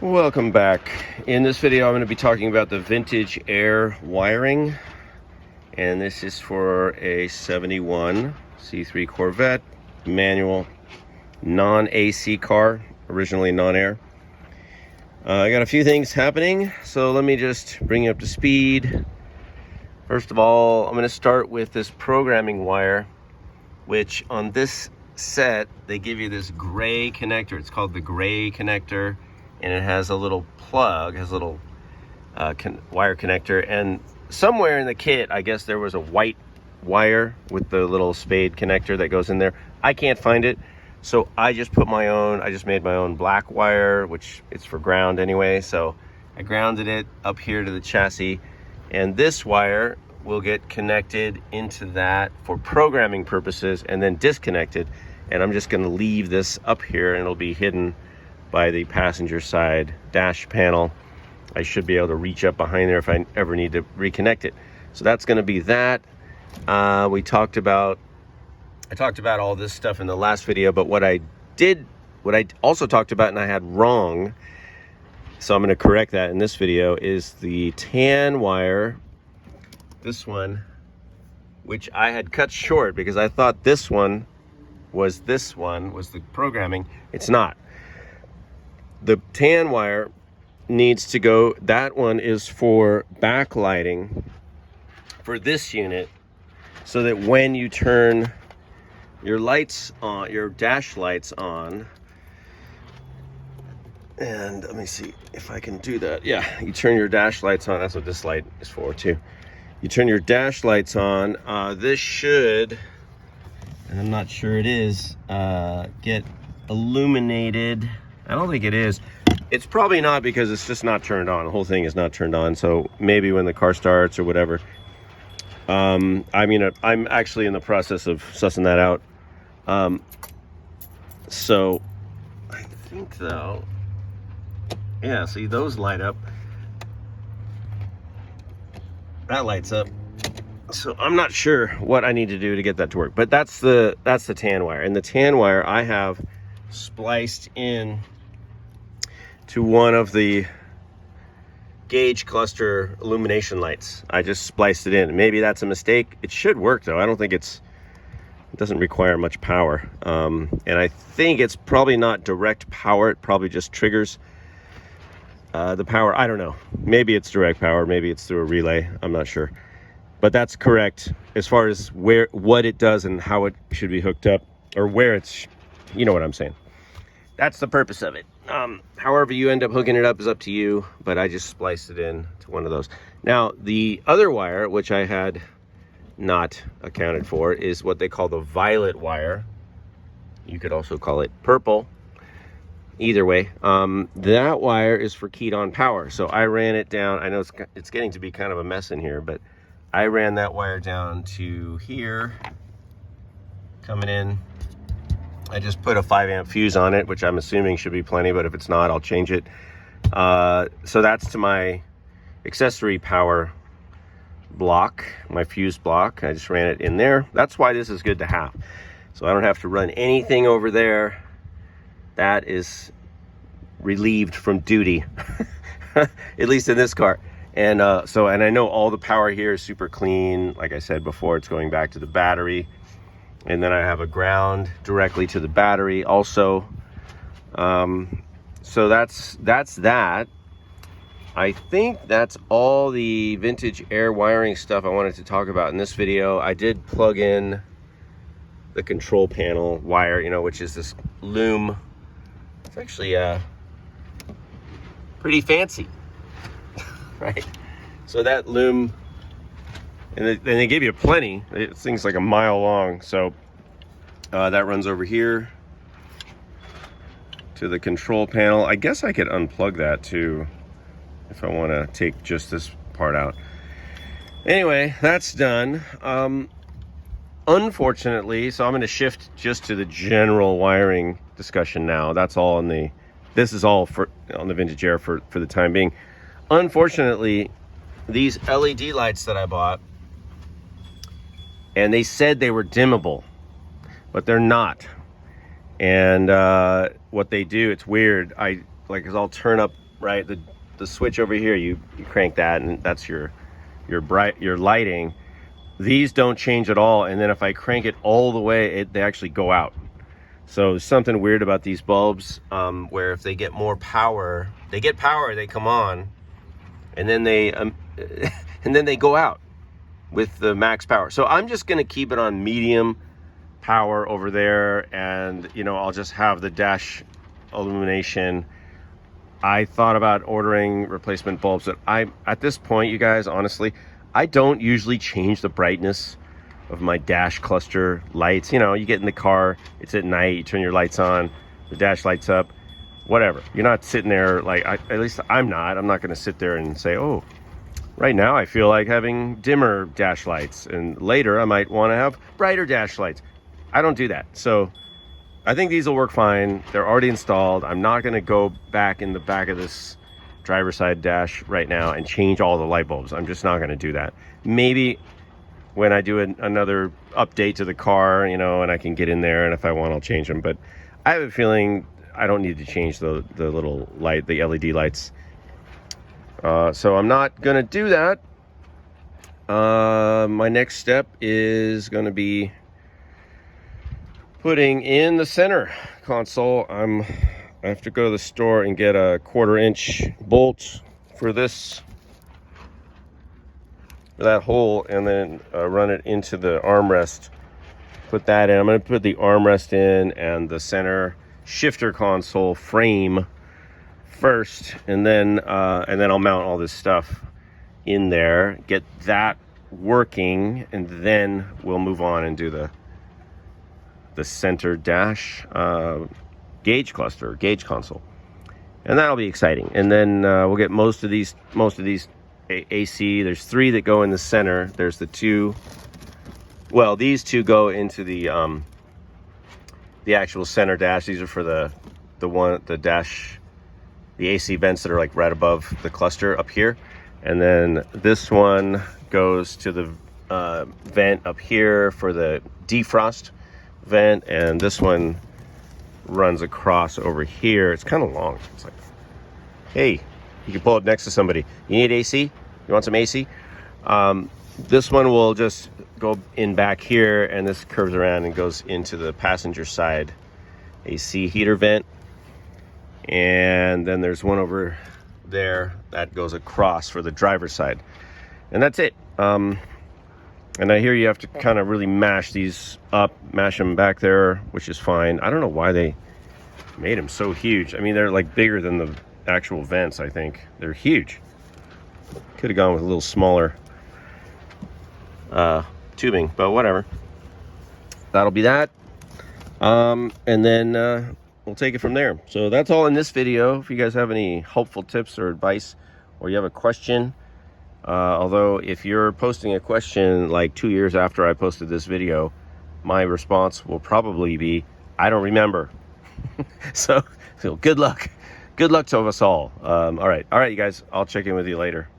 Welcome back. In this video, I'm going to be talking about the vintage air wiring, and this is for a 71 C3 Corvette manual non-AC car, originally non-air. I got a few things happening, so let me just bring you up to speed. First of all, I'm going to start with this programming wire, which on this set they give you this gray connector. It's called the gray connector, and it has a little plug, has a little wire connector, and somewhere in the kit I guess there was a white wire with the little spade connector that goes in there. I can't find it, so I just put my own, I just made my own black wire, which it's for ground anyway, so I grounded it up here to the chassis, and this wire will get connected into that for programming purposes and then disconnected, and I'm just going to leave this up here and it'll be hidden by the passenger side dash panel. I should be able to reach up behind there if I ever need to reconnect it. So that's going to be that. I talked about all this stuff in the last video, but what I also talked about and I had wrong, so I'm going to correct that in this video, is the tan wire, this one, which I had cut short because I thought this one was the programming. It's not. The tan wire needs to go, that one is for backlighting for this unit, so that when you turn your lights on, your dash lights on, and let me see if I can do that. Yeah, you turn your dash lights on. That's what this light is for too. You turn your dash lights on. This should, and I'm not sure it is, get illuminated. I don't think it is. It's probably not because it's just not turned on. The whole thing is not turned on. So maybe when the car starts or whatever. I mean, I'm actually in the process of sussing that out. So I think though, yeah, see those light up. That lights up. So I'm not sure what I need to do to get that to work. But that's the tan wire. And the tan wire I have spliced in to one of the gauge cluster illumination lights. I just spliced it in. Maybe that's a mistake. It should work though. I don't think it doesn't require much power. And I think it's probably not direct power. It probably just triggers the power. I don't know. Maybe it's direct power. Maybe it's through a relay. I'm not sure. But that's correct as far as what it does and how it should be hooked up, or where it's, you know what I'm saying. That's the purpose of it. However you end up hooking it up is up to you, but I just spliced it in to one of those. Now, the other wire, which I had not accounted for, is what they call the violet wire. You could also call it purple. Either way, that wire is for keyed on power. So I ran it down. I know it's getting to be kind of a mess in here, but I ran that wire down to here, coming in. I just put a 5 amp fuse on it, which I'm assuming should be plenty, but if it's not, I'll change it. So that's to my accessory power block, my fuse block. I just ran it in there. That's why this is good to have. So I don't have to run anything over there. That is relieved from duty, at least in this car. And and I know all the power here is super clean. Like I said before, it's going back to the battery. And then I have a ground directly to the battery also. So that's that. I think that's all the vintage air wiring stuff I wanted to talk about in this video. I did plug in the control panel wire, you know, which is this loom. It's actually pretty fancy, right? So that loom, and they give you plenty. This thing's like a mile long, so that runs over here to the control panel. I guess I could unplug that too if I want to take just this part out. Anyway, that's done. Unfortunately, so I'm going to shift just to the general wiring discussion now. That's all on this is all on the vintage air for the time being. Unfortunately, these LED lights that I bought, and they said they were dimmable, but they're not. And what they do, it's weird. I'll turn up right? The switch over here, you crank that, and that's your lighting. These don't change at all, and then if I crank it all the way, they actually go out. So there's something weird about these bulbs, where if they get more power, they come on, and then they and then they go out with the max power. So I'm just going to keep it on medium power over there, and you know, I'll just have the dash illumination. I thought about ordering replacement bulbs, but at this point, you guys, honestly, I don't usually change the brightness of my dash cluster lights. You know, you get in the car, it's at night, you turn your lights on, the dash lights up, whatever. You're not sitting there like, at least I'm not going to sit there and say, oh, right now I feel like having dimmer dash lights, and later I might want to have brighter dash lights. I don't do that. So I think these will work fine. They're already installed. I'm not going to go back in the back of this driver's side dash right now and change all the light bulbs. I'm just not going to do that. Maybe when I do another update to the car, you know, and I can get in there, and if I want, I'll change them. But I have a feeling I don't need to change the little light, the LED lights. So I'm not going to do that. My next step is going to be putting in the center console. I have to go to the store and get a 1/4-inch bolt for that hole, and then run it into the armrest. Put that in. I'm going to put the armrest in and the center shifter console frame first, and then I'll mount all this stuff in there, get that working, and then we'll move on and do the center dash gauge cluster, gauge console, and that'll be exciting. And then we'll get most of these AC. There's 3 that go in the center. There's the 2. Well, these 2 go into the actual center dash. These are for the dash, the AC vents that are like right above the cluster up here. And then this one goes to the vent up here for the defrost vent, and this one runs across over here. It's kind of long. It's like, hey, you can pull it next to somebody. You need AC? You want some AC? This one will just go in back here, and this curves around and goes into the passenger side AC heater vent. And then there's one over there that goes across for the driver's side. And that's it. And I hear you have to kind of really mash these up, mash them back there, which is fine. I don't know why they made them so huge. I mean, they're like bigger than the actual vents, I think. They're huge. Could have gone with a little smaller tubing, but whatever. That'll be that. And then we'll take it from there. So that's all in this video. If you guys have any helpful tips or advice, or you have a question, although if you're posting a question like 2 years after I posted this video, my response will probably be, I don't remember. So good luck to us all. All right, you guys, I'll check in with you later.